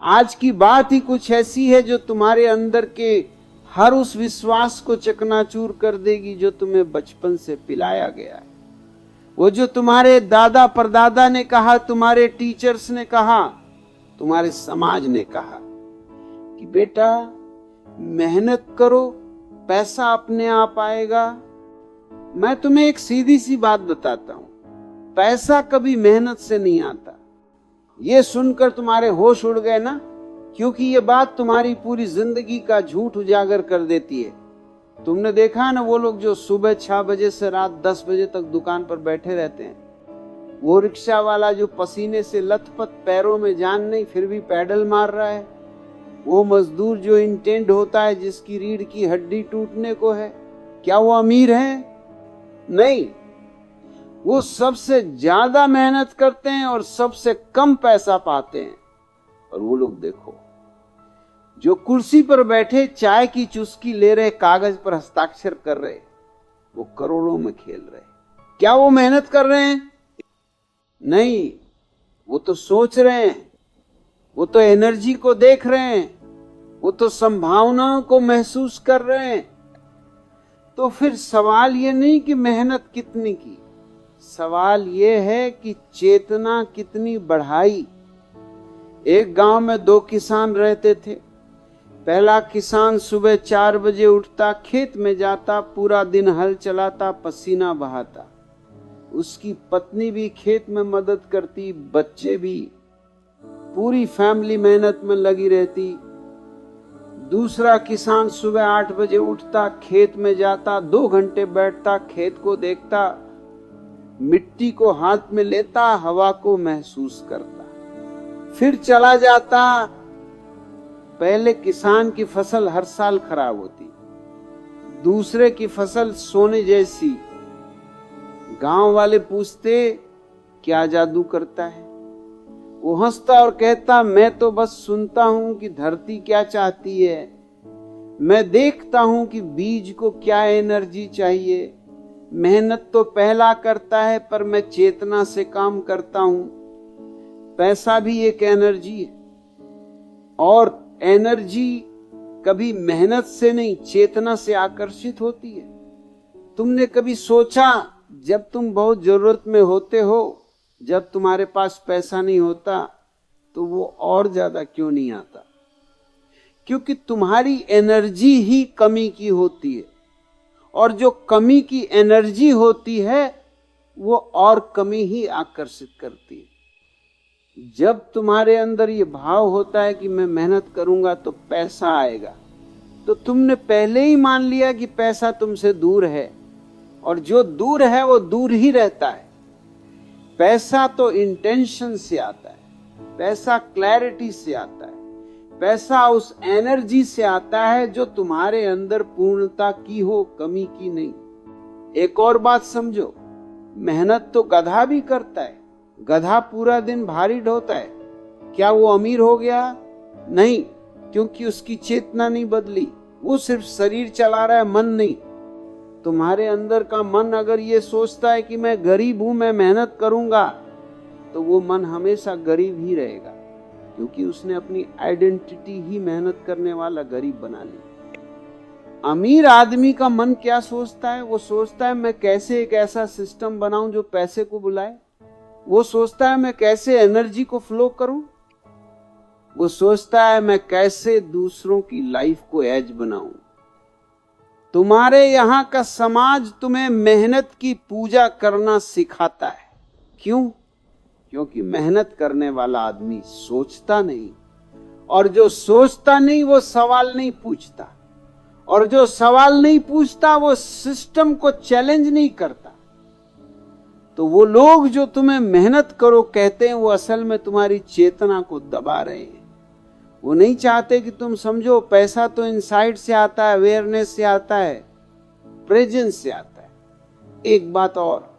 आज की बात ही कुछ ऐसी है जो तुम्हारे अंदर के हर उस विश्वास को चकनाचूर कर देगी जो तुम्हें बचपन से पिलाया गया है। वो जो तुम्हारे दादा परदादा ने कहा, तुम्हारे टीचर्स ने कहा, तुम्हारे समाज ने कहा कि बेटा मेहनत करो, पैसा अपने आप आएगा। मैं तुम्हें एक सीधी सी बात बताता हूं, पैसा कभी मेहनत से नहीं आता। ये सुनकर तुम्हारे होश उड़ गए ना, क्योंकि ये बात तुम्हारी पूरी जिंदगी का झूठ उजागर कर देती है। तुमने देखा ना वो लोग जो सुबह 6 बजे से रात 10 बजे तक दुकान पर बैठे रहते हैं, वो रिक्शा वाला जो पसीने से लथपथ, पैरों में जान नहीं फिर भी पैडल मार रहा है, वो मजदूर जो इंटेंड होता है, जिसकी रीढ़ की हड्डी टूटने को है, क्या वो अमीर है? नहीं, वो सबसे ज्यादा मेहनत करते हैं और सबसे कम पैसा पाते हैं। और वो लोग देखो जो कुर्सी पर बैठे चाय की चुस्की ले रहे, कागज पर हस्ताक्षर कर रहे, वो करोड़ों में खेल रहे। क्या वो मेहनत कर रहे हैं? नहीं, वो तो सोच रहे हैं, वो तो एनर्जी को देख रहे हैं, वो तो संभावनाओं को महसूस कर रहे हैं। तो फिर सवाल ये नहीं कि मेहनत कितनी की, सवाल ये है कि चेतना कितनी बढ़ाई। एक गांव में 2 किसान रहते थे। पहला किसान सुबह 4 बजे उठता, खेत में जाता, पूरा दिन हल चलाता, पसीना बहाता। उसकी पत्नी भी खेत में मदद करती, बच्चे भी, पूरी फैमिली मेहनत में लगी रहती। दूसरा किसान सुबह 8 बजे उठता, खेत में जाता, 2 घंटे बैठता, खेत को देखता, मिट्टी को हाथ में लेता, हवा को महसूस करता, फिर चला जाता। पहले किसान की फसल हर साल खराब होती, दूसरे की फसल सोने जैसी। गांव वाले पूछते क्या जादू करता है? वो हंसता और कहता, मैं तो बस सुनता हूं कि धरती क्या चाहती है, मैं देखता हूं कि बीज को क्या एनर्जी चाहिए। मेहनत तो पहला करता है, पर मैं चेतना से काम करता हूं। पैसा भी एक एनर्जी है, और एनर्जी कभी मेहनत से नहीं, चेतना से आकर्षित होती है। तुमने कभी सोचा जब तुम बहुत जरूरत में होते हो, जब तुम्हारे पास पैसा नहीं होता, तो वो और ज्यादा क्यों नहीं आता? क्योंकि तुम्हारी एनर्जी ही कमी की होती है, और जो कमी की एनर्जी होती है वो और कमी ही आकर्षित करती है। जब तुम्हारे अंदर ये भाव होता है कि मैं मेहनत करूंगा तो पैसा आएगा, तो तुमने पहले ही मान लिया कि पैसा तुमसे दूर है, और जो दूर है वो दूर ही रहता है। पैसा तो इंटेंशन से आता है, पैसा क्लैरिटी से आता है, पैसा उस एनर्जी से आता है जो तुम्हारे अंदर पूर्णता की हो, कमी की नहीं। एक और बात समझो, मेहनत तो गधा भी करता है। गधा पूरा दिन भारी ढोता है, क्या वो अमीर हो गया? नहीं, क्योंकि उसकी चेतना नहीं बदली। वो सिर्फ शरीर चला रहा है, मन नहीं। तुम्हारे अंदर का मन अगर ये सोचता है कि मैं गरीब हूं, मैं मेहनत करूंगा, तो वो मन हमेशा गरीब ही रहेगा, क्योंकि उसने अपनी आइडेंटिटी ही मेहनत करने वाला गरीब बना ली। अमीर आदमी का मन क्या सोचता है? वो सोचता है मैं कैसे एक ऐसा सिस्टम बनाऊं जो पैसे को बुलाए। वो सोचता है मैं कैसे एनर्जी को फ्लो करूं। वो सोचता है मैं कैसे दूसरों की लाइफ को एज बनाऊं। तुम्हारे यहां का समाज तुम्हें मेहनत की पूजा करना सिखाता है। क्यों? क्योंकि मेहनत करने वाला आदमी सोचता नहीं, और जो सोचता नहीं वो सवाल नहीं पूछता, और जो सवाल नहीं पूछता वो सिस्टम को चैलेंज नहीं करता। तो वो लोग जो तुम्हें मेहनत करो कहते हैं, वो असल में तुम्हारी चेतना को दबा रहे हैं। वो नहीं चाहते कि तुम समझो पैसा तो इनसाइड से आता है, अवेयरनेस से आता है, प्रेजेंस से आता है। एक बात और,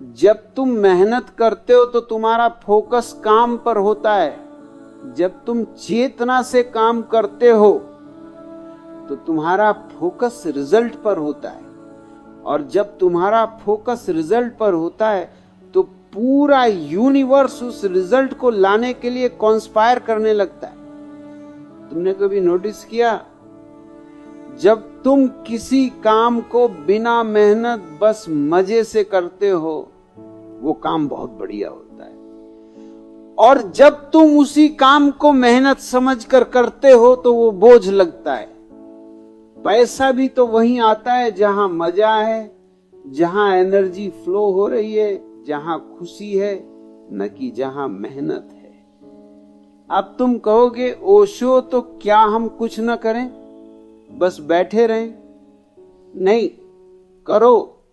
जब तुम मेहनत करते हो तो तुम्हारा फोकस काम पर होता है। जब तुम चेतना से काम करते हो तो तुम्हारा फोकस रिजल्ट पर होता है, और जब तुम्हारा फोकस रिजल्ट पर होता है तो पूरा यूनिवर्स उस रिजल्ट को लाने के लिए कॉन्स्पायर करने लगता है। तुमने कभी नोटिस किया, जब तुम किसी काम को बिना मेहनत बस मजे से करते हो, वो काम बहुत बढ़िया होता है। और जब तुम उसी काम को मेहनत समझकर करते हो तो वो बोझ लगता है। पैसा भी तो वहीं आता है जहां मजा है, जहां एनर्जी फ्लो हो रही है, जहां खुशी है, न कि जहां मेहनत है। अब तुम कहोगे ओशो, तो क्या हम कुछ न करें, बस बैठे रहें? नहीं, करो,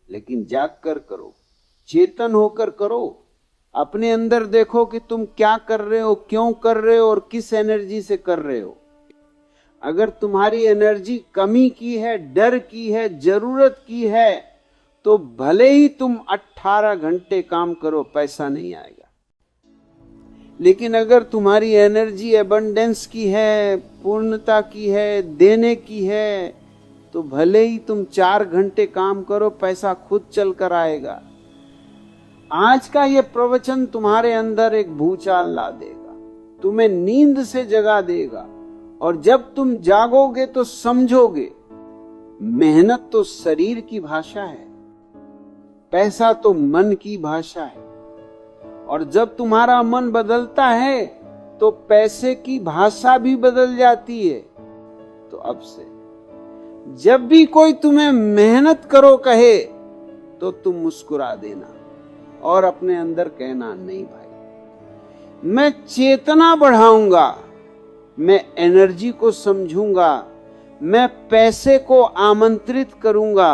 लेकिन जाग कर करो, चेतन होकर करो। अपने अंदर देखो कि तुम क्या कर रहे हो, क्यों कर रहे हो और किस एनर्जी से कर रहे हो। अगर तुम्हारी एनर्जी कमी की है, डर की है, जरूरत की है, तो भले ही तुम 18 घंटे काम करो, पैसा नहीं आएगा। लेकिन अगर तुम्हारी एनर्जी एबंडेंस की है, पूर्णता की है, देने की है, तो भले ही तुम 4 घंटे काम करो, पैसा खुद चल कर आएगा। आज का यह प्रवचन तुम्हारे अंदर एक भूचाल ला देगा, तुम्हें नींद से जगा देगा। और जब तुम जागोगे तो समझोगे, मेहनत तो शरीर की भाषा है, पैसा तो मन की भाषा है। और जब तुम्हारा मन बदलता है तो पैसे की भाषा भी बदल जाती है। तो अब से जब भी कोई तुम्हें मेहनत करो कहे, तो तुम मुस्कुरा देना और अपने अंदर कहना, नहीं भाई, मैं चेतना बढ़ाऊंगा, मैं एनर्जी को समझूंगा, मैं पैसे को आमंत्रित करूंगा